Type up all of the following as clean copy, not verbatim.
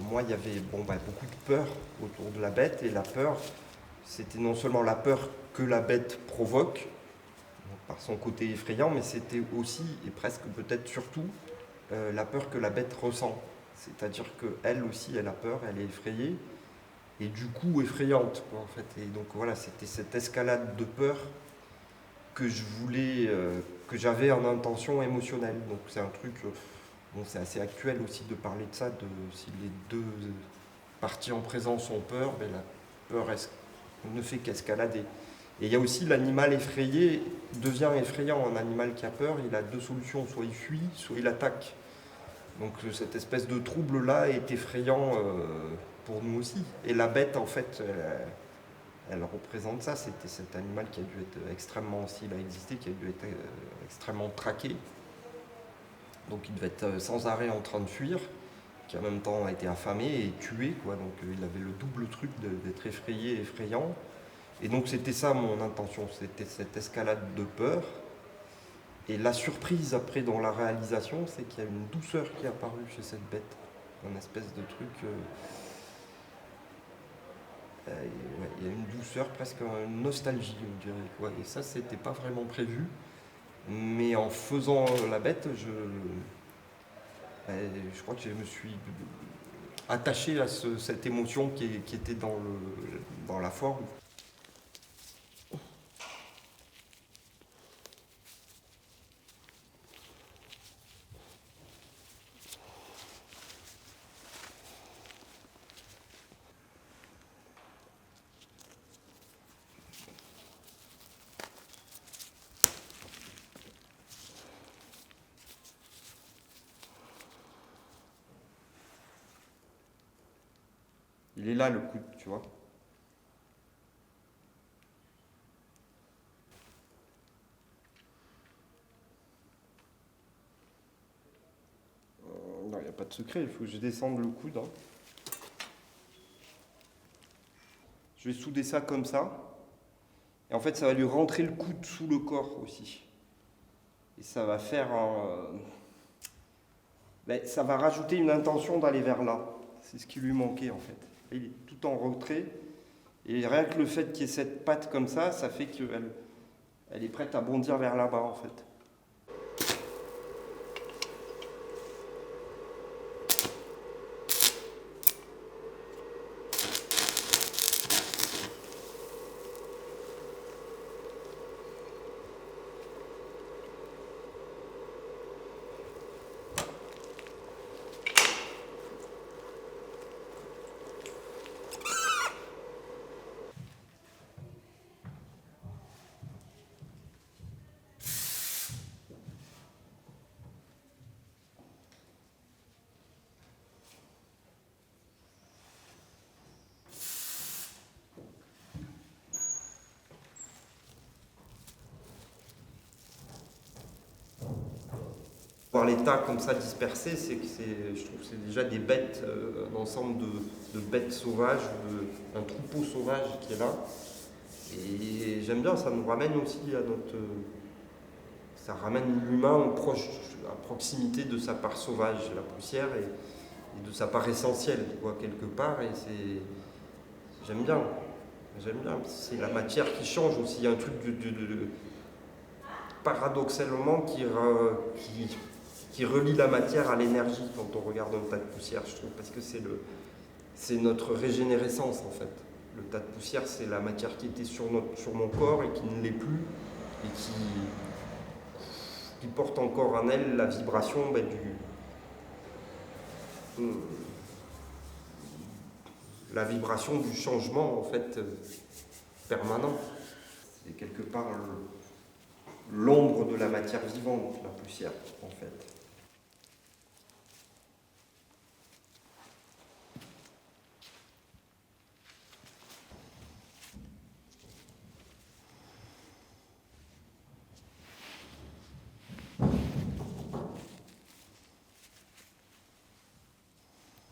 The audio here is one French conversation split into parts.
moi, il y avait beaucoup de peur autour de la bête. Et la peur, c'était non seulement la peur que la bête provoque, par son côté effrayant, mais c'était aussi, et presque peut-être surtout, la peur que la bête ressent. C'est-à-dire qu'elle aussi, elle a peur, elle est effrayée, et du coup effrayante, quoi, en fait. Et donc voilà, c'était cette escalade de peur que je voulais, que j'avais en intention émotionnelle. Donc c'est un truc, bon, c'est assez actuel aussi de parler de ça, de si les deux parties en présence ont peur, ben, la peur ne fait qu'escalader. Et il y a aussi l'animal effrayé devient effrayant. Un animal qui a peur, il a deux solutions, soit il fuit, soit il attaque. Donc cette espèce de trouble-là est effrayant pour nous aussi. Et la bête, en fait, elle représente ça. C'était cet animal qui a dû être extrêmement, s'il a existé, qui a dû être extrêmement traqué. Donc il devait être sans arrêt en train de fuir, qui en même temps a été affamé et tué, quoi. Donc il avait le double truc d'être effrayé et effrayant. Et donc c'était ça mon intention, c'était cette escalade de peur. Et la surprise après dans la réalisation, c'est qu'il y a une douceur qui est apparue chez cette bête. Un espèce de truc... ouais, il y a une douceur, presque une nostalgie, on dirait. Ouais, et ça, c'était pas vraiment prévu. Mais en faisant la bête, je crois que je me suis attaché à cette émotion qui était dans la forme. Il est là le coude, tu vois. Non, il n'y a pas de secret, il faut que je descende le coude, hein. Je vais souder ça comme ça. Et en fait, ça va lui rentrer le coude sous le corps aussi. Et ça va faire ça va rajouter une intention d'aller vers là. C'est ce qui lui manquait en fait. Il est tout en retrait. Et rien que le fait qu'il y ait cette patte comme ça fait qu'elle est prête à bondir vers là-bas en fait. Voir les tas comme ça dispersés, je trouve que c'est déjà des bêtes, un ensemble de bêtes sauvages, un troupeau sauvage qui est là. Et j'aime bien, ça nous ramène aussi à ça ramène l'humain à proximité de sa part sauvage, la poussière, et de sa part essentielle, quoi, quelque part. Et j'aime bien, C'est la matière qui change aussi. Il y a un truc paradoxalement qui relie la matière à l'énergie quand on regarde un tas de poussière, je trouve, parce que c'est notre régénérescence en fait. Le tas de poussière, c'est la matière qui était sur mon corps et qui ne l'est plus, et qui porte encore en elle la vibration la vibration du changement en fait permanent. C'est quelque part l'ombre de la matière vivante, la poussière en fait.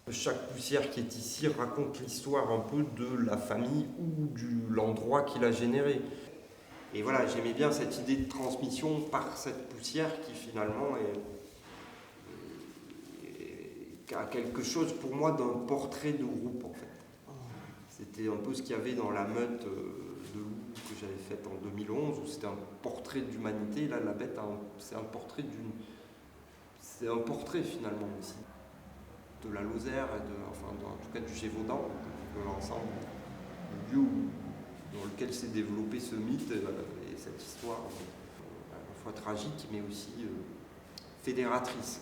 Chaque poussière qui est ici raconte l'histoire un peu de la famille ou de l'endroit qui l'a générée. Et voilà, j'aimais bien cette idée de transmission par cette poussière qui finalement a quelque chose pour moi d'un portrait de groupe en fait. C'était un peu ce qu'il y avait dans la meute de loup que j'avais faite en 2011, où c'était un portrait d'humanité. Là, la bête, c'est un portrait c'est un portrait finalement aussi de la Lozère, en tout cas du Gévaudan, de l'ensemble du lieu dans lequel s'est développé ce mythe et cette histoire à la fois tragique mais aussi fédératrice.